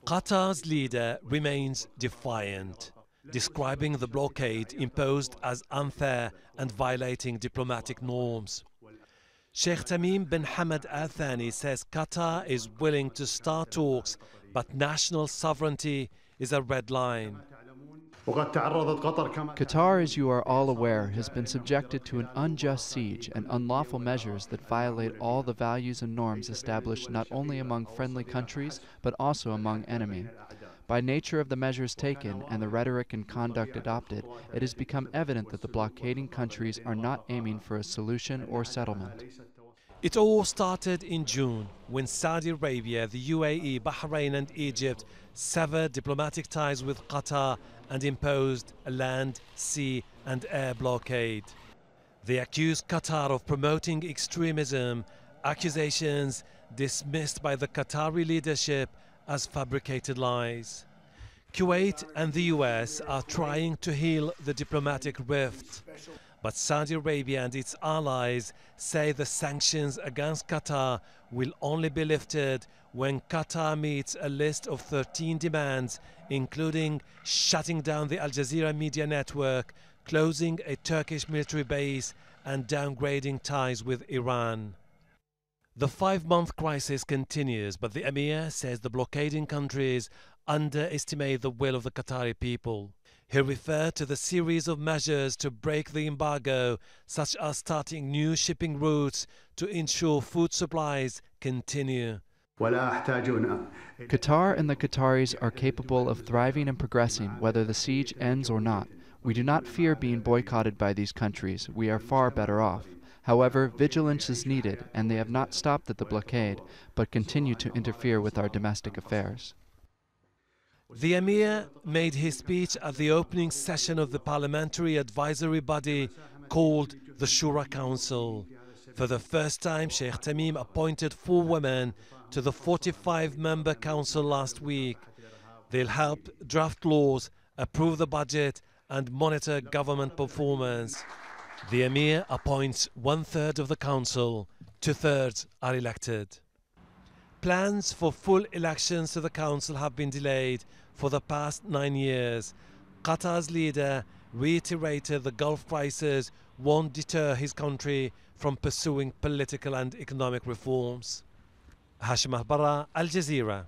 Qatar's leader remains defiant, describing the blockade imposed as unfair and violating diplomatic norms. Sheikh Tamim bin Hamad al-Thani says Qatar is willing to start talks, but national sovereignty is a red line. Qatar, as you are all aware, has been subjected to an unjust siege and unlawful measures that violate all the values and norms established not only among friendly countries, but also among enemy. By nature of the measures taken and the rhetoric and conduct adopted, it has become evident that the blockading countries are not aiming for a solution or settlement. It all started in June, when Saudi Arabia, the UAE, Bahrain and Egypt severed diplomatic ties with Qatar and imposed a land, sea and air blockade. They accused Qatar of promoting extremism, accusations dismissed by the Qatari leadership as fabricated lies. Kuwait and the US are trying to heal the diplomatic rift, but Saudi Arabia and its allies say the sanctions against Qatar will only be lifted when Qatar meets a list of 13 demands, including shutting down the Al Jazeera media network, closing a Turkish military base, and downgrading ties with Iran. The 5-month crisis continues, but the Emir says the blockading countries underestimate the will of the Qatari people. He referred to the series of measures to break the embargo, such as starting new shipping routes to ensure food supplies continue. Qatar and the Qataris are capable of thriving and progressing whether the siege ends or not. We do not fear being boycotted by these countries. We are far better off. However, vigilance is needed, and they have not stopped at the blockade, but continue to interfere with our domestic affairs. The Emir made his speech at the opening session of the parliamentary advisory body called the Shura Council. For the first time, Sheikh Tamim appointed 4 women to the 45-member council last week. They'll help draft laws, approve the budget and monitor government performance. The Emir appoints 1/3 of the council, 2/3 are elected. Plans for full elections to the council have been delayed for the past 9 years. Qatar's leader reiterated the Gulf crisis won't deter his country from pursuing political and economic reforms. Hashem Ahelbarra, Al Jazeera.